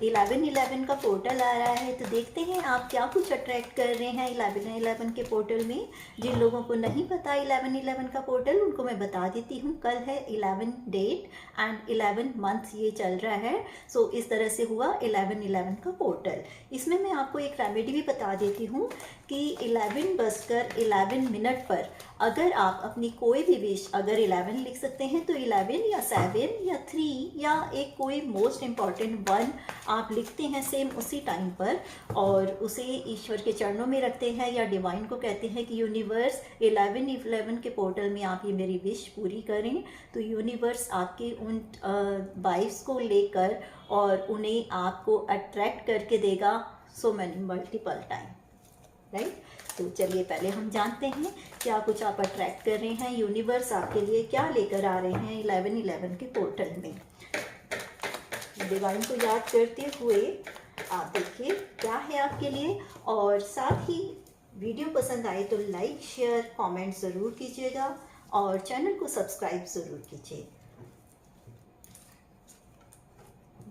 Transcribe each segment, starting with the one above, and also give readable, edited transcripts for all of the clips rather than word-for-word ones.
11/11 का पोर्टल आ रहा है, तो देखते हैं आप क्या कुछ अट्रैक्ट कर रहे हैं 11/11 के पोर्टल में। जिन लोगों को नहीं पता 11/11 का पोर्टल, उनको मैं बता देती हूँ। कल है 11 डेट एंड 11 मंथ ये चल रहा है। सो इस तरह से हुआ 11/11 का पोर्टल। इसमें मैं आपको एक रेमेडी भी बता देती हूँ कि 11:11 पर अगर आप अपनी कोई भी विश, अगर 11 लिख सकते हैं तो 11 या 7 या 3 या एक कोई मोस्ट इम्पॉर्टेंट 1 आप लिखते हैं सेम उसी टाइम पर, और उसे ईश्वर के चरणों में रखते हैं या डिवाइन को कहते हैं कि यूनिवर्स 11/11 के पोर्टल में आप ये मेरी विश पूरी करें। तो यूनिवर्स आपके उन वाइफ्स को लेकर और उन्हें आपको अट्रैक्ट करके देगा so many multiple time, right. तो चलिए पहले हम जानते हैं क्या कुछ आप अट्रैक्ट कर रहे हैं, यूनिवर्स आपके लिए क्या लेकर आ रहे हैं 11/11 के पोर्टल में। डिवाइन को याद करते हुए आप देखिए क्या है आपके लिए, और साथ ही वीडियो पसंद आए तो लाइक शेयर कमेंट ज़रूर कीजिएगा और चैनल को सब्सक्राइब ज़रूर कीजिए।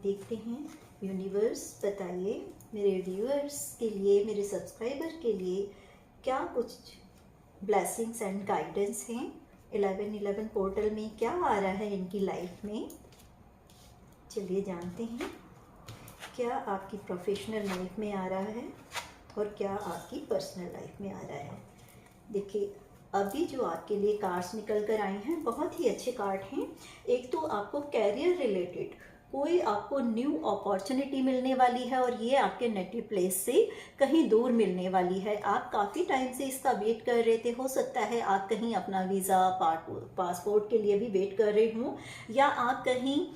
देखते हैं यूनिवर्स बताइए मेरे व्यूअर्स के लिए, मेरे सब्सक्राइबर के लिए क्या कुछ ब्लेसिंग्स एंड गाइडेंस हैं 11/11 पोर्टल में, क्या आ रहा है इनकी लाइफ में। चलिए जानते हैं क्या आपकी प्रोफेशनल लाइफ में आ रहा है और क्या आपकी पर्सनल लाइफ में आ रहा है। देखिए अभी जो आपके लिए कार्ड्स निकल कर आए हैं बहुत ही अच्छे कार्ड हैं। एक तो आपको कैरियर रिलेटेड कोई आपको न्यू अपॉर्चुनिटी मिलने वाली है, और ये आपके नेटिव प्लेस से कहीं दूर मिलने वाली है। आप काफ़ी टाइम से इसका वेट कर रहे थे, हो सकता है आप कहीं अपना वीज़ा पासपोर्ट के लिए भी वेट कर रहे हों, या आप कहीं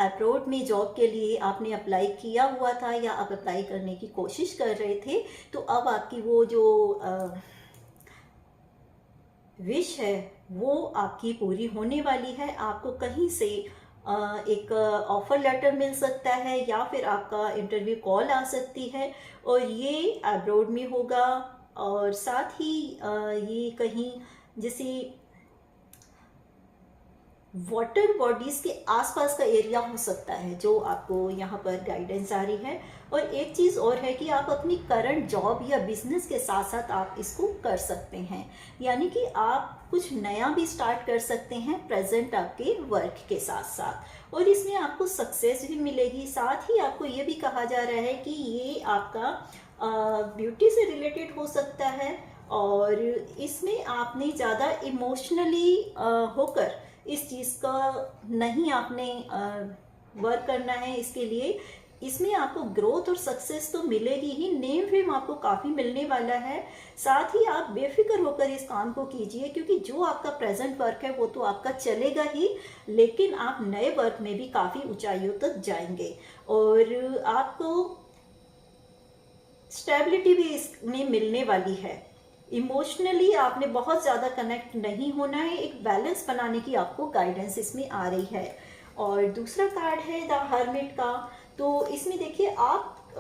अब्रॉड में जॉब के लिए आपने अप्लाई किया हुआ था या आप अप्लाई करने की कोशिश कर रहे थे। तो अब आपकी वो जो विश है वो आपकी पूरी होने वाली है। आपको कहीं से एक ऑफ़र लेटर मिल सकता है या फिर आपका इंटरव्यू कॉल आ सकती है, और ये अब्रॉड में होगा। और साथ ही ये कहीं जैसे वाटर बॉडीज़ के आसपास का एरिया हो सकता है जो आपको यहाँ पर गाइडेंस आ रही है। और एक चीज़ और है कि आप अपनी करंट जॉब या बिजनेस के साथ साथ आप इसको कर सकते हैं, यानी कि आप कुछ नया भी स्टार्ट कर सकते हैं प्रेजेंट आपके वर्क के साथ साथ, और इसमें आपको सक्सेस भी मिलेगी। साथ ही आपको ये भी कहा जा रहा है कि ये आपका ब्यूटी से रिलेटेड हो सकता है, और इसमें आपने ज़्यादा इमोशनली होकर इस चीज़ का नहीं आपने वर्क करना है। इसके लिए इसमें आपको ग्रोथ और सक्सेस तो मिलेगी ही, नेम फेम आपको काफ़ी मिलने वाला है। साथ ही आप बेफिक्र होकर इस काम को कीजिए, क्योंकि जो आपका प्रेजेंट वर्क है वो तो आपका चलेगा ही, लेकिन आप नए वर्क में भी काफ़ी ऊंचाइयों तक जाएंगे, और आपको स्टेबिलिटी भी इसमें मिलने वाली है। इमोशनली आपने बहुत ज़्यादा कनेक्ट नहीं होना है, एक बैलेंस बनाने की आपको गाइडेंस इसमें आ रही है। और दूसरा कार्ड है द हर्मिट का। तो इसमें देखिए आप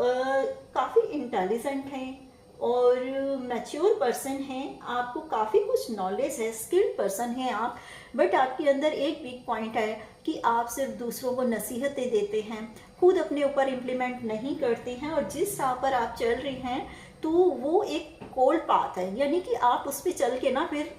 काफ़ी इंटेलिजेंट हैं और मैच्योर पर्सन हैं, आपको काफ़ी कुछ नॉलेज है, स्किल्ड पर्सन हैं आप, बट आपके अंदर एक वीक पॉइंट है कि आप सिर्फ दूसरों को नसीहतें देते हैं, खुद अपने ऊपर इम्प्लीमेंट नहीं करते हैं, और जिस राह पर आप चल रही हैं तो वो एक कोल्ड पाथ है, यानी कि आप उस पर चल के ना फिर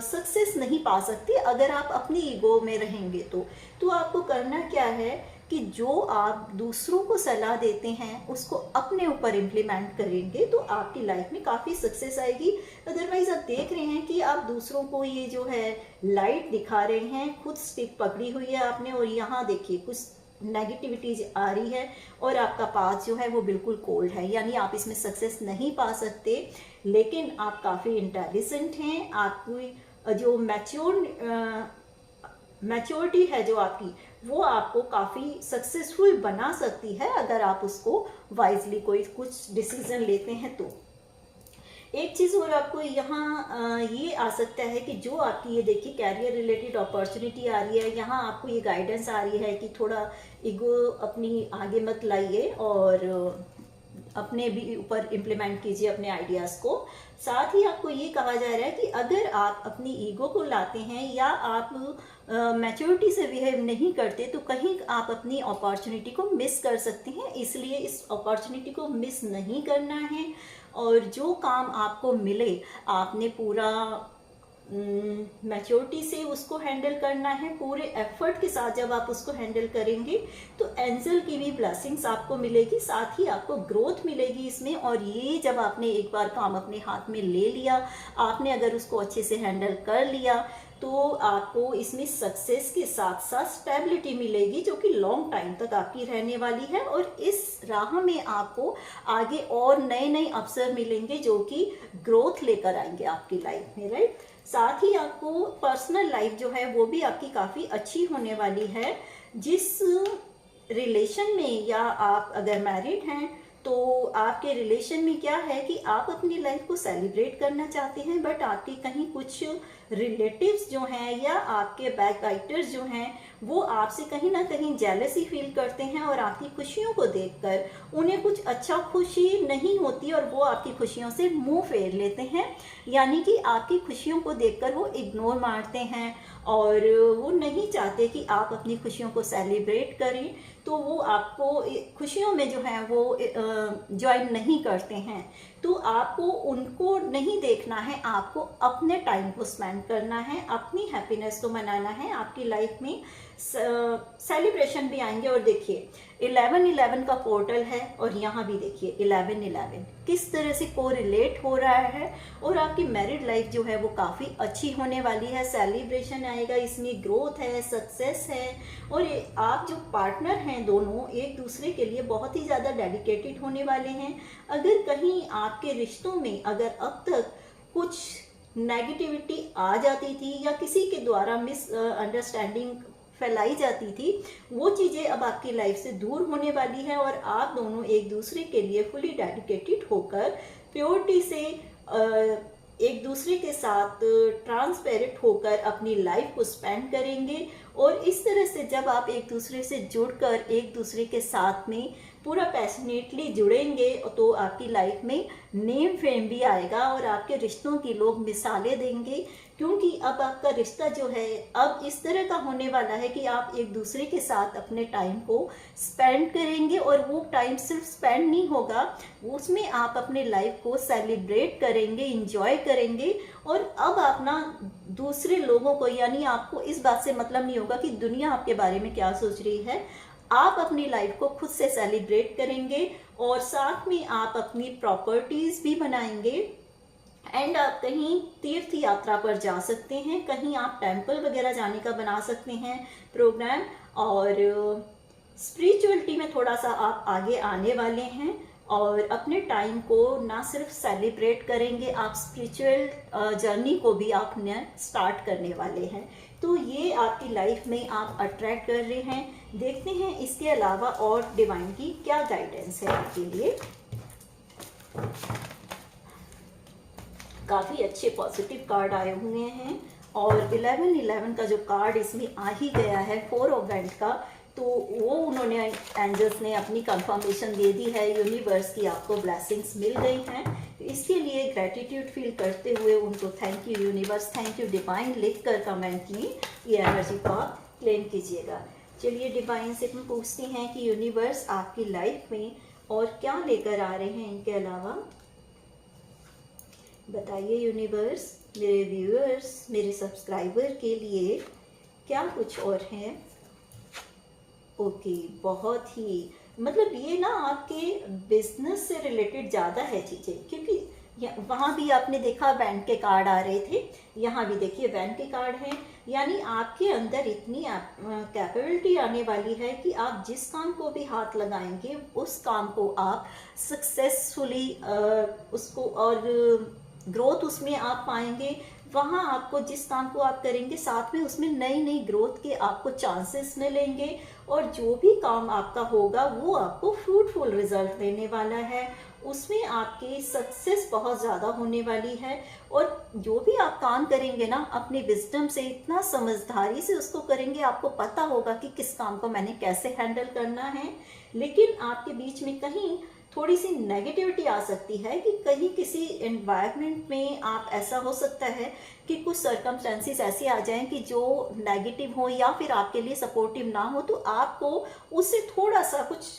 सक्सेस नहीं पा सकते अगर आप अपनी ईगो में रहेंगे। तो आपको करना क्या है कि जो आप दूसरों को सलाह देते हैं उसको अपने ऊपर इम्प्लीमेंट करेंगे तो आपकी लाइफ में काफ़ी सक्सेस आएगी। अदरवाइज आप देख रहे हैं कि आप दूसरों को ये जो है लाइट दिखा रहे हैं, खुद स्टिक पकड़ी हुई है आपने, और यहाँ देखिए कुछ नेगेटिविटीज आ रही है और आपका पाथ जो है वो बिल्कुल कोल्ड है, यानी आप इसमें सक्सेस नहीं पा सकते। लेकिन आप काफ़ी इंटेलिजेंट हैं, आपकी जो मैच्योरिटी है जो आपकी, वो आपको काफ़ी सक्सेसफुल बना सकती है अगर आप उसको वाइजली कोई कुछ डिसीजन लेते हैं तो। एक चीज़ और आपको यहाँ ये आ सकता है कि जो आपकी ये देखिए कैरियर रिलेटेड अपॉर्चुनिटी आ रही है, यहाँ आपको ये गाइडेंस आ रही है कि थोड़ा ईगो अपनी आगे मत लाइए और अपने भी ऊपर इम्प्लीमेंट कीजिए अपने आइडियाज़ को। साथ ही आपको ये कहा जा रहा है कि अगर आप अपनी ईगो को लाते हैं या आप मैच्योरिटी से बिहेव नहीं करते तो कहीं आप अपनी अपॉर्चुनिटी को मिस कर सकते हैं। इसलिए इस अपॉर्चुनिटी को मिस नहीं करना है, और जो काम आपको मिले आपने पूरा मैच्योरिटी से उसको हैंडल करना है। पूरे एफर्ट के साथ जब आप उसको हैंडल करेंगे तो एंजल की भी ब्लेसिंग्स आपको मिलेगी, साथ ही आपको ग्रोथ मिलेगी इसमें। और ये जब आपने एक बार काम अपने हाथ में ले लिया, आपने अगर उसको अच्छे से हैंडल कर लिया, तो आपको इसमें सक्सेस के साथ साथ स्टेबिलिटी मिलेगी, जो कि लॉन्ग टाइम तक आपकी रहने वाली है। और इस राह में आपको आगे और नए नए अवसर मिलेंगे जो कि ग्रोथ लेकर आएंगे आपकी लाइफ में, राइट। साथ ही आपको पर्सनल लाइफ जो है वो भी आपकी काफ़ी अच्छी होने वाली है। जिस रिलेशन में, या आप अगर मैरिड हैं तो आपके रिलेशन में क्या है कि आप अपनी लाइफ को सेलिब्रेट करना चाहते हैं, बट आपके कहीं कुछ रिलेटिव्स जो हैं या आपके बैकबाइटर्स जो हैं वो आपसे कहीं ना कहीं जेलसी फील करते हैं, और आपकी खुशियों को देखकर उन्हें कुछ अच्छा खुशी नहीं होती और वो आपकी खुशियों से मुंह फेर लेते हैं। यानी कि आपकी खुशियों को देखकर वो इग्नोर मारते हैं और वो नहीं चाहते कि आप अपनी खुशियों को सेलिब्रेट करें, तो वो आपको खुशियों में जो है वो ज्वाइन नहीं करते हैं। तो आपको उनको नहीं देखना है, आपको अपने टाइम को स्पेंड करना है, अपनी हैप्पीनेस को मनाना है। आपकी लाइफ में सेलिब्रेशन भी आएंगे। और देखिए 11-11 का पोर्टल है, और यहाँ भी देखिए 11-11 किस तरह से कोरिलेट हो रहा है। और आपकी मैरिड लाइफ जो है वो काफ़ी अच्छी होने वाली है। सेलिब्रेशन आएगा, इसमें ग्रोथ है, सक्सेस है, और आप जो पार्टनर हैं दोनों एक दूसरे के लिए बहुत ही ज़्यादा डेडिकेटेड होने वाले हैं। अगर कहीं आपके रिश्तों में अगर अब तक कुछ नेगेटिविटी आ जाती थी या किसी के द्वारा मिस अंडरस्टैंडिंग फैलाई जाती थी, वो चीज़ें अब आपकी लाइफ से दूर होने वाली है, और आप दोनों एक दूसरे के लिए फुली डेडिकेटेड होकर प्योरिटी से एक दूसरे के साथ ट्रांसपेरेंट होकर अपनी लाइफ को स्पेंड करेंगे। और इस तरह से जब आप एक दूसरे से जुड़कर एक दूसरे के साथ में पूरा पैशनेटली जुड़ेंगे तो आपकी लाइफ में नेम फेम भी आएगा, और आपके रिश्तों की लोग मिसालें देंगे। क्योंकि अब आपका रिश्ता जो है अब इस तरह का होने वाला है कि आप एक दूसरे के साथ अपने टाइम को स्पेंड करेंगे, और वो टाइम सिर्फ स्पेंड नहीं होगा, उसमें आप अपने लाइफ को सेलिब्रेट करेंगे, इंजॉय करेंगे। और अब आप ना दूसरे लोगों को, यानी आपको इस बात से मतलब नहीं होगा कि दुनिया आपके बारे में क्या सोच रही है। आप अपनी लाइफ को खुद से सेलिब्रेट करेंगे, और साथ में आप अपनी प्रॉपर्टीज भी बनाएंगे। एंड आप कहीं तीर्थ यात्रा पर जा सकते हैं, कहीं आप टेंपल वगैरह जाने का बना सकते हैं प्रोग्राम। और स्पिरिचुअलिटी में थोड़ा सा आप आगे आने वाले हैं, और अपने टाइम को ना सिर्फ सेलिब्रेट करेंगे, आप स्पिरिचुअल जर्नी को भी आपने स्टार्ट करने वाले हैं। तो ये आपकी लाइफ में आप अट्रैक्ट कर रहे हैं। देखते हैं इसके अलावा और डिवाइन की क्या गाइडेंस है आपके लिए। काफ़ी अच्छे पॉजिटिव कार्ड आए हुए हैं, और 11-11 का जो कार्ड इसमें आ ही गया है 4 ऑफ वैंड का, तो वो उन्होंने एंजल्स ने अपनी कंफर्मेशन दे दी है यूनिवर्स की, आपको ब्लेसिंग्स मिल गई हैं। तो इसके लिए ग्रेटिट्यूड फील करते हुए उनको thank you universe, thank you divine लिख कर कमेंट में ये एनर्जी को आप क्लेम कीजिएगा। चलिए डिवाइन से हम पूछते हैं कि यूनिवर्स आपकी लाइफ में और क्या लेकर आ रहे हैं इनके अलावा। बताइए यूनिवर्स, मेरे व्यूअर्स, मेरे सब्सक्राइबर के लिए क्या कुछ और है। ओके, बहुत ही मतलब ये ना आपके बिजनेस से रिलेटेड ज़्यादा है चीज़ें, क्योंकि वहाँ भी आपने देखा बैंक के कार्ड आ रहे थे, यहाँ भी देखिए बैंक के कार्ड हैं। यानी आपके अंदर इतनी कैपेबिलिटी आने वाली है कि आप जिस काम को भी हाथ लगाएंगे उस काम को आप सक्सेसफुली उसको और ग्रोथ उसमें आप पाएंगे। वहाँ आपको जिस काम को आप करेंगे साथ में उसमें नई नई ग्रोथ के आपको चांसेस मिलेंगे, और जो भी काम आपका होगा वो आपको फ्रूटफुल रिजल्ट देने वाला है। उसमें आपकी सक्सेस बहुत ज़्यादा होने वाली है, और जो भी आप काम करेंगे ना अपने विजडम से, इतना समझदारी से उसको करेंगे, आपको पता होगा कि किस काम को मैंने कैसे हैंडल करना है। लेकिन आपके बीच में कहीं थोड़ी सी नेगेटिविटी आ सकती है कि कहीं किसी एनवायरनमेंट में आप ऐसा हो सकता है कि कुछ सर्कमस्टेंसेस ऐसे आ जाएं कि जो नेगेटिव हो या फिर आपके लिए सपोर्टिव ना हो, तो आपको उससे थोड़ा सा कुछ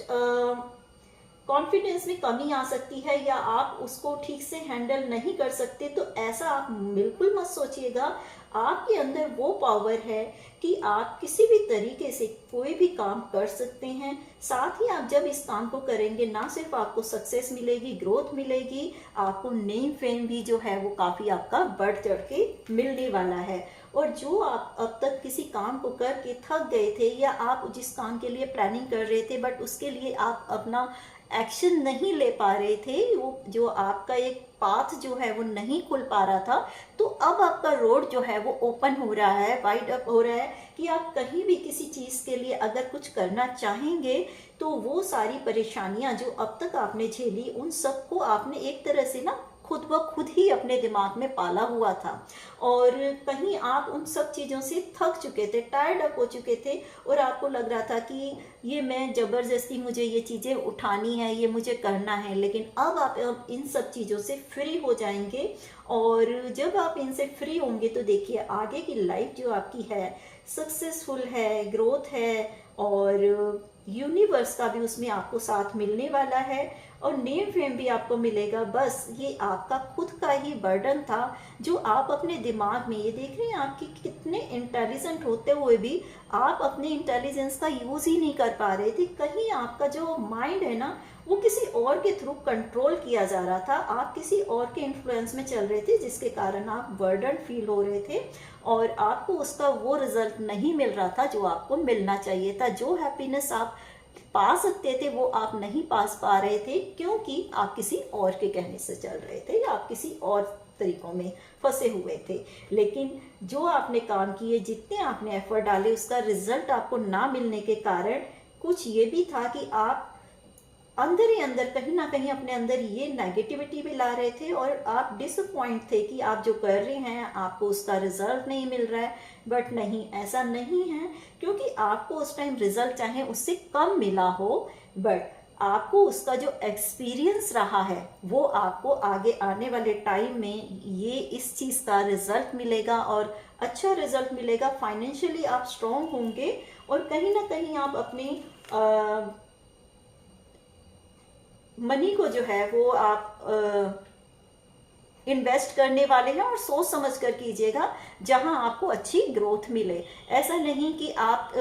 कॉन्फिडेंस में कमी आ सकती है या आप उसको ठीक से हैंडल नहीं कर सकते। तो ऐसा आप बिल्कुल मत सोचिएगा। आपके अंदर वो पावर है कि आप किसी भी तरीके से कोई भी काम कर सकते हैं। साथ ही आप जब इस काम को करेंगे, ना सिर्फ आपको सक्सेस मिलेगी, ग्रोथ मिलेगी, आपको नेम फेम भी जो है वो काफ़ी आपका बढ़ चढ़ के मिलने वाला है। और जो आप अब तक किसी काम को करके थक गए थे या आप जिस काम के लिए प्लानिंग कर रहे थे बट उसके लिए आप अपना एक्शन नहीं ले पा रहे थे, वो जो आपका एक पाथ जो है वो नहीं खुल पा रहा था, तो अब आपका रोड जो है वो ओपन हो रहा है, वाइड अप हो रहा है कि आप कहीं भी किसी चीज़ के लिए अगर कुछ करना चाहेंगे तो वो सारी परेशानियां जो अब तक आपने झेली उन सबको आपने एक तरह से ना खुद ब खुद ही अपने दिमाग में पाला हुआ था। और कहीं आप उन सब चीज़ों से थक चुके थे, टायर्ड अप हो चुके थे और आपको लग रहा था कि ये मैं ज़बरदस्ती मुझे ये चीज़ें उठानी है, ये मुझे करना है। लेकिन अब आप इन सब चीज़ों से फ्री हो जाएंगे और जब आप इनसे फ्री होंगे तो देखिए आगे की लाइफ जो आपकी है सक्सेसफुल है, ग्रोथ है और यूनिवर्स का भी उसमें आपको साथ मिलने वाला है और नेम फेम भी आपको मिलेगा। बस ये आपका खुद का ही बर्डन था जो आप अपने दिमाग में, ये देख रहे हैं आपकी कितने इंटेलिजेंट होते हुए भी आप अपने इंटेलिजेंस का यूज़ ही नहीं कर पा रहे थे। कहीं आपका जो माइंड है ना वो किसी और के थ्रू कंट्रोल किया जा रहा था, आप किसी और के इन्फ्लुएंस में चल रहे थे जिसके कारण आप बर्डन फील हो रहे थे और आपको उसका वो रिजल्ट नहीं मिल रहा था जो आपको मिलना चाहिए था। जो हैप्पीनेस आप पा सकते थे वो आप नहीं पास पा रहे थे क्योंकि आप किसी और के कहने से चल रहे थे या आप किसी और तरीकों में फंसे हुए थे। लेकिन जो आपने काम किए, जितने आपने एफर्ट डाले, उसका रिजल्ट आपको ना मिलने के कारण कुछ ये भी था कि आप अंदर ही अंदर कहीं ना कहीं अपने अंदर ये नेगेटिविटी भी ला रहे थे और आप डिसअपॉइंट थे कि आप जो कर रहे हैं आपको उसका रिजल्ट नहीं मिल रहा है। बट नहीं, ऐसा नहीं है क्योंकि आपको उस टाइम रिजल्ट चाहे उससे कम मिला हो बट आपको उसका जो एक्सपीरियंस रहा है वो आपको आगे आने वाले टाइम में ये इस चीज़ का रिजल्ट मिलेगा और अच्छा रिजल्ट मिलेगा। फाइनेंशियली आप स्ट्रॉन्ग होंगे और कहीं ना कहीं आप अपने मनी को जो है वो आप इन्वेस्ट करने वाले हैं और सोच समझ कर कीजिएगा जहां आपको अच्छी ग्रोथ मिले। ऐसा नहीं कि आप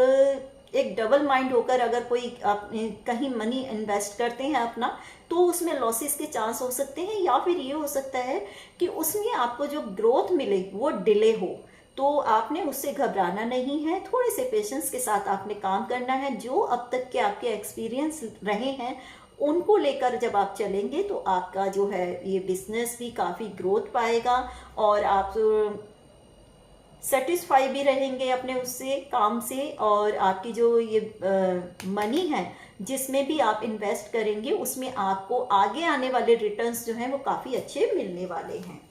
एक डबल माइंड होकर अगर कोई आप कहीं मनी इन्वेस्ट करते हैं अपना तो उसमें लॉसेस के चांस हो सकते हैं या फिर ये हो सकता है कि उसमें आपको जो ग्रोथ मिले वो डिले हो। तो आपने उससे घबराना नहीं है, थोड़े से पेशेंस के साथ आपने काम करना है। जो अब तक के आपके एक्सपीरियंस रहे हैं उनको लेकर जब आप चलेंगे तो आपका जो है ये बिजनेस भी काफ़ी ग्रोथ पाएगा और आप सेटिस्फाई भी रहेंगे अपने उससे काम से और आपकी जो ये मनी है जिसमें भी आप इन्वेस्ट करेंगे उसमें आपको आगे आने वाले रिटर्न्स जो हैं वो काफ़ी अच्छे मिलने वाले हैं।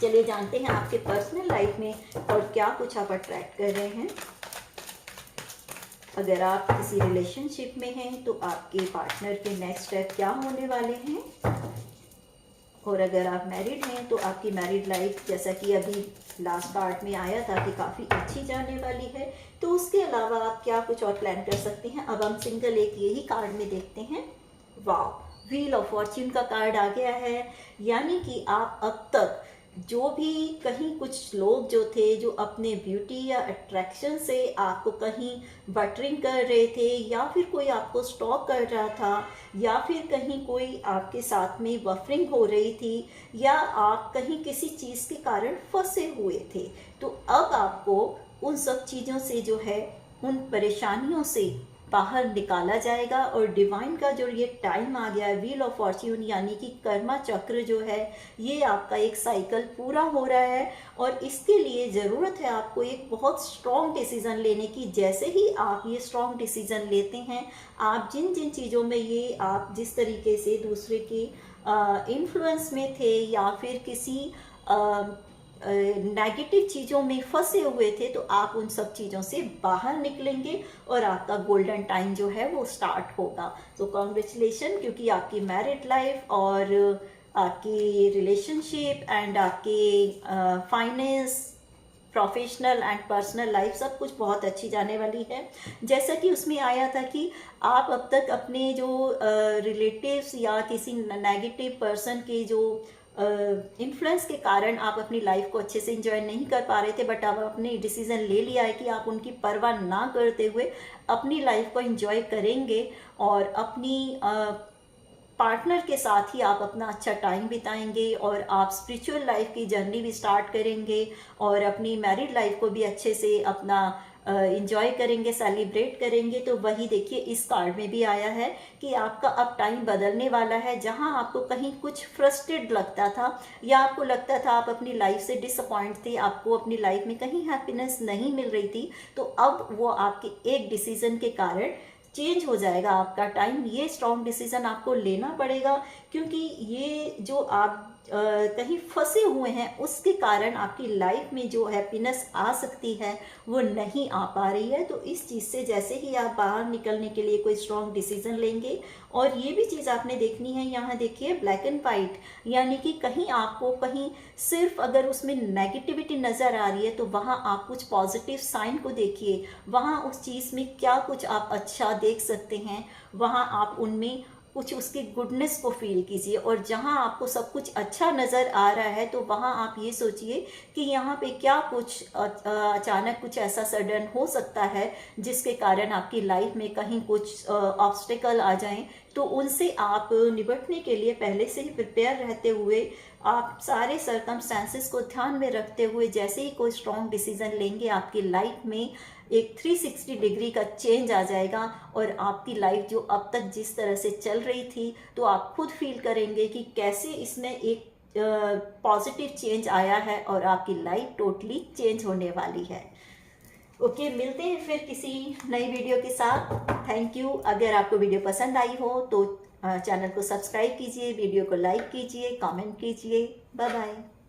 चलिए जानते हैं आपके पर्सनल लाइफ में और क्या कुछ आप अट्रैक्ट कर रहे हैं। अगर आप किसी रिलेशनशिप में हैं तो आपके पार्टनर के नेक्स्ट स्टेप क्या होने वाले हैं और अगर आप मैरिड हैं तो आपकी मैरिड लाइफ जैसा कि अभी लास्ट पार्ट में आया था कि काफ़ी अच्छी जाने वाली है। तो उसके अलावा आप क्या कुछ और प्लान कर सकते हैं। अब हम सिंगल एक यही कार्ड में देखते हैं। वाह, व्हील ऑफ फॉर्च्यून का कार्ड आ गया है, यानी कि आप अब तक जो भी कहीं कुछ लोग जो थे जो अपने ब्यूटी या अट्रैक्शन से आपको कहीं बटरिंग कर रहे थे या फिर कोई आपको स्टॉक कर रहा था या फिर कहीं कोई आपके साथ में बफरिंग हो रही थी या आप कहीं किसी चीज़ के कारण फंसे हुए थे, तो अब आपको उन सब चीज़ों से जो है उन परेशानियों से बाहर निकाला जाएगा और डिवाइन का जो ये टाइम आ गया है, व्हील ऑफ फॉर्च्यून यानी कि कर्मा चक्र जो है ये आपका एक साइकिल पूरा हो रहा है और इसके लिए ज़रूरत है आपको एक बहुत स्ट्रॉन्ग डिसीज़न लेने की। जैसे ही आप ये स्ट्रॉन्ग डिसीज़न लेते हैं, आप जिन जिन चीज़ों में ये आप जिस तरीके से दूसरे के इन्फ्लुएंस में थे या फिर किसी नेगेटिव चीज़ों में फंसे हुए थे तो आप उन सब चीज़ों से बाहर निकलेंगे और आपका गोल्डन टाइम जो है वो स्टार्ट होगा। तो कॉन्ग्रेचुलेशन, क्योंकि आपकी मैरिड लाइफ और आपकी रिलेशनशिप एंड आपके finance, professional and personal life सब कुछ बहुत अच्छी जाने वाली है। जैसा कि उसमें आया था कि आप अब तक अपने जो रिलेटिव्स या किसी नेगेटिव पर्सन के जो इन्फ्लुएंस के कारण आप अपनी लाइफ को अच्छे से एंजॉय नहीं कर पा रहे थे, बट अब आपने डिसीजन ले लिया है कि आप उनकी परवाह ना करते हुए अपनी लाइफ को एंजॉय करेंगे और अपनी पार्टनर के साथ ही आप अपना अच्छा टाइम बिताएंगे और आप स्पिरिचुअल लाइफ की जर्नी भी स्टार्ट करेंगे और अपनी मैरिड लाइफ को भी अच्छे से अपना इंजॉय करेंगे, सेलिब्रेट करेंगे। तो वही देखिए इस कार्ड में भी आया है कि आपका अब टाइम बदलने वाला है। जहां आपको कहीं कुछ फ्रस्ट्रेट लगता था या आपको लगता था आप अपनी लाइफ से डिसअपॉइंट थे, आपको अपनी लाइफ में कहीं हैप्पीनेस नहीं मिल रही थी, तो अब वो आपके एक डिसीजन के कारण चेंज हो जाएगा आपका टाइम। ये स्ट्रॉन्ग डिसीजन आपको लेना पड़ेगा, क्योंकि ये जो आप कहीं फंसे हुए हैं उसके कारण आपकी लाइफ में जो हैप्पीनेस आ सकती है वो नहीं आ पा रही है। तो इस चीज़ से जैसे ही आप बाहर निकलने के लिए कोई स्ट्रॉन्ग डिसीजन लेंगे, और ये भी चीज़ आपने देखनी है, यहाँ देखिए ब्लैक एंड वाइट, यानी कि कहीं आपको कहीं सिर्फ अगर उसमें नेगेटिविटी नज़र आ रही है तो वहाँ आप कुछ पॉजिटिव साइन को देखिए, वहाँ उस चीज़ में क्या कुछ आप अच्छा देख सकते हैं, वहाँ आप उनमें कुछ उसकी गुडनेस को फील कीजिए। और जहाँ आपको सब कुछ अच्छा नज़र आ रहा है तो वहाँ आप ये सोचिए कि यहाँ पे क्या कुछ अचानक कुछ ऐसा सडन हो सकता है जिसके कारण आपकी लाइफ में कहीं कुछ ऑब्स्टिकल आ जाएं। तो उनसे आप निपटने के लिए पहले से ही प्रिपेयर रहते हुए, आप सारे सर्कमस्टेंसेस को ध्यान में रखते हुए जैसे ही कोई स्ट्रॉन्ग डिसीजन लेंगे, आपकी लाइफ में एक 360 डिग्री का चेंज आ जाएगा और आपकी लाइफ जो अब तक जिस तरह से चल रही थी, तो आप खुद फील करेंगे कि कैसे इसमें एक पॉजिटिव चेंज आया है और आपकी लाइफ टोटली चेंज होने वाली है। ओके, मिलते हैं फिर किसी नई वीडियो के साथ। Thank you. अगर आपको वीडियो पसंद आई हो तो चैनल को सब्सक्राइब कीजिए, वीडियो को लाइक कीजिए, कमेंट कीजिए। Bye bye.